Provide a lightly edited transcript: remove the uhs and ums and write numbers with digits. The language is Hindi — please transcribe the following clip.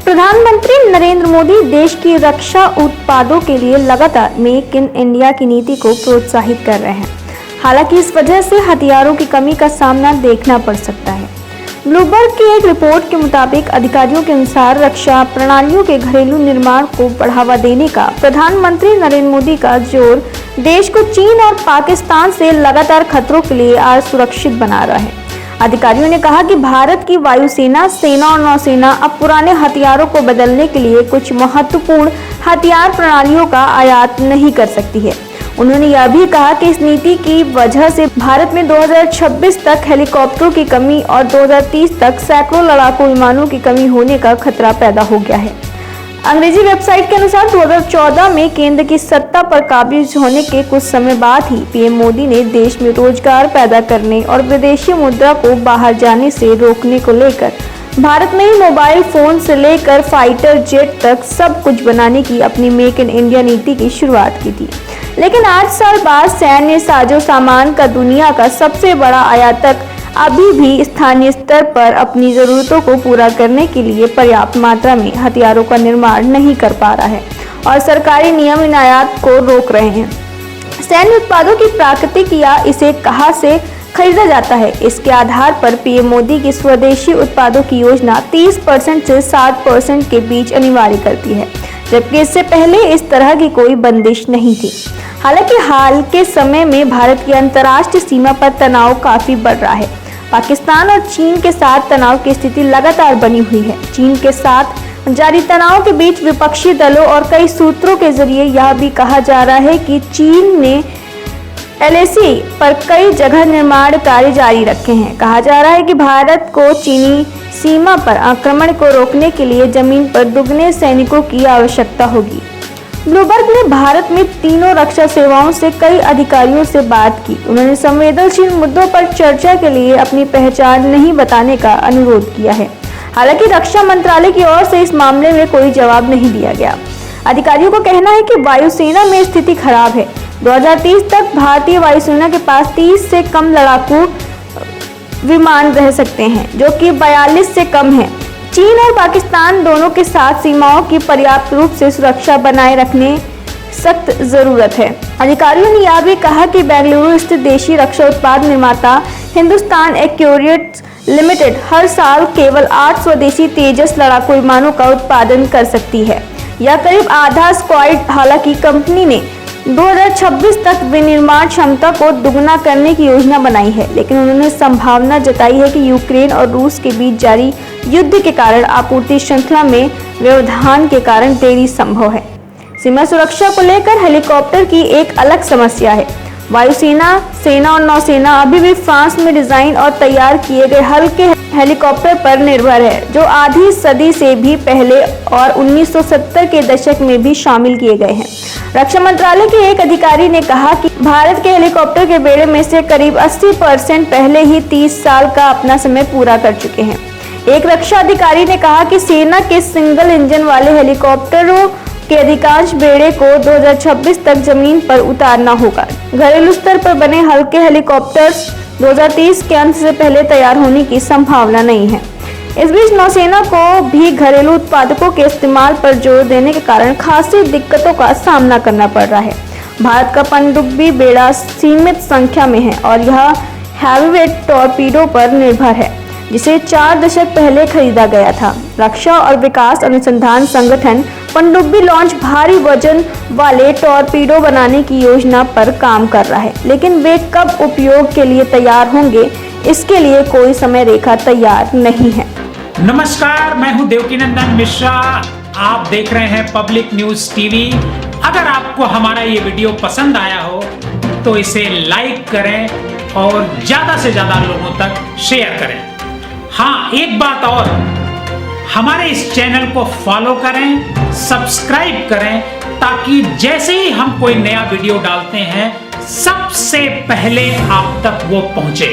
प्रधानमंत्री नरेंद्र मोदी देश की रक्षा उत्पादों के लिए लगातार मेक इन इंडिया की नीति को प्रोत्साहित कर रहे हैं। हालांकि इस वजह से हथियारों की कमी का सामना देखना पड़ सकता है। ब्लूमबर्ग की एक रिपोर्ट के मुताबिक अधिकारियों के अनुसार रक्षा प्रणालियों के घरेलू निर्माण को बढ़ावा देने का प्रधानमंत्री नरेंद्र मोदी का जोर देश को चीन और पाकिस्तान से लगातार खतरों के लिए आज सुरक्षित बना रहा है। अधिकारियों ने कहा कि भारत की वायुसेना, सेना और नौसेना अब पुराने हथियारों को बदलने के लिए कुछ महत्वपूर्ण हथियार प्रणालियों का आयात नहीं कर सकती है। उन्होंने यह भी कहा कि इस नीति की वजह से भारत में 2026 तक हेलीकॉप्टरों की कमी और 2030 तक सैकड़ों लड़ाकू विमानों की कमी होने का खतरा पैदा हो गया है। अंग्रेजी वेबसाइट के अनुसार 2014 में केंद्र की सत्ता पर काबिज होने के कुछ समय बाद ही पीएम मोदी ने देश में रोजगार पैदा करने और विदेशी मुद्रा को बाहर जाने से रोकने को लेकर भारत में ही मोबाइल फोन से लेकर फाइटर जेट तक सब कुछ बनाने की अपनी मेक इन इंडिया नीति की शुरुआत की थी। लेकिन 8 साल बाद सैन्य साजो सामान का दुनिया का सबसे बड़ा आयातक अभी भी स्थानीय स्तर पर अपनी जरूरतों को पूरा करने के लिए पर्याप्त मात्रा में हथियारों का निर्माण नहीं कर पा रहा है और सरकारी नियम इन आयात को रोक रहे हैं। सैन्य उत्पादों की प्राकृतिक या इसे कहां से खरीदा जाता है, इसके आधार पर पीएम मोदी की स्वदेशी उत्पादों की योजना 30% से 60% के बीच अनिवार्य करती है, जबकि इससे पहले इस तरह की कोई बंदिश नहीं थी। हालांकि हाल के समय में भारत की अंतर्राष्ट्रीय सीमा पर तनाव काफी बढ़ रहा है। पाकिस्तान और चीन के साथ तनाव की स्थिति लगातार बनी हुई है। चीन के साथ जारी तनाव के बीच विपक्षी दलों और कई सूत्रों के जरिए यह भी कहा जा रहा है कि चीन ने LAC पर कई जगह निर्माण कार्य जारी रखे हैं। कहा जा रहा है कि भारत को चीनी सीमा पर आक्रमण को रोकने के लिए जमीन पर दुगने सैनिकों की आवश्यकता होगी। ब्लूमबर्ग ने भारत में तीनों रक्षा सेवाओं से कई अधिकारियों से बात की। उन्होंने संवेदनशील मुद्दों पर चर्चा के लिए अपनी पहचान नहीं बताने का अनुरोध किया है। हालांकि रक्षा मंत्रालय की ओर से इस मामले में कोई जवाब नहीं दिया गया। अधिकारियों को कहना है कि वायुसेना में स्थिति खराब है। 2030 तक भारतीय वायुसेना के पास 30 से कम लड़ाकू विमान रह सकते हैं, जो कि 42 से कम है। चीन और पाकिस्तान दोनों के साथ सीमाओं की पर्याप्त रूप से सुरक्षा बनाए रखने सख्त जरूरत है। अधिकारियों ने यह भी कहा कि बेंगलुरु स्थित देशी रक्षा उत्पाद निर्माता हिंदुस्तान एरोनॉटिक्स लिमिटेड हर साल केवल 8 स्वदेशी तेजस लड़ाकू विमानों का उत्पादन कर सकती है। यह करीब आधा स्क्वाड। हालांकि कंपनी ने 2026 तक विनिर्माण क्षमता को दुगना करने की योजना बनाई है, लेकिन उन्होंने संभावना जताई है कि यूक्रेन और रूस के बीच जारी युद्ध के कारण आपूर्ति श्रृंखला में व्यवधान के कारण देरी संभव है। सीमा सुरक्षा को लेकर हेलीकॉप्टर की एक अलग समस्या है। वायुसेना, सेना और नौसेना अभी भी फ्रांस में डिजाइन और तैयार किए गए हल्के हेलीकॉप्टर पर निर्भर है, जो आधी सदी से भी पहले और 1970 के दशक में भी शामिल किए गए हैं। रक्षा मंत्रालय के एक अधिकारी ने कहा कि भारत के हेलीकॉप्टर के बेड़े में से करीब 80% पहले ही 30 साल का अपना समय पूरा कर चुके हैं। एक रक्षा अधिकारी ने कहा कि सेना के सिंगल इंजन वाले हेलीकॉप्टरों के अधिकांश बेड़े को 2026 तक जमीन पर उतारना होगा। घरेलू स्तर पर बने हल्के हेलीकॉप्टर्स 2030 के अंत से पहले तैयार होने की संभावना नहीं है। इस बीच नौसेना को भी घरेलू उत्पादकों के इस्तेमाल पर जोर देने के कारण खासी दिक्कतों का सामना करना पड़ रहा है। भारत का पनडुब्बी बेड़ा सीमित संख्या में है और यह हैवीवेट टॉर्पीडो पर निर्भर है, जिसे 4 दशक पहले खरीदा गया था। रक्षा और विकास अनुसंधान संगठन पनडुब्बी लॉन्च भारी वजन वाले टॉर्पीडो बनाने की योजना पर काम कर रहा है, लेकिन वे कब उपयोग के लिए तैयार होंगे, इसके लिए कोई समय रेखा तैयार नहीं है। नमस्कार, मैं हूं देवकीनंदन मिश्रा। आप देख रहे हैं पब्लिक न्यूज टीवी। अगर आपको हमारा ये वीडियो पसंद आया हो तो इसे लाइक करें और ज्यादा से ज्यादा लोगों तक शेयर करें। हाँ, एक बात और, हमारे इस चैनल को फॉलो करें, सब्सक्राइब करें, ताकि जैसे ही हम कोई नया वीडियो डालते हैं सबसे पहले आप तक वो पहुंचे।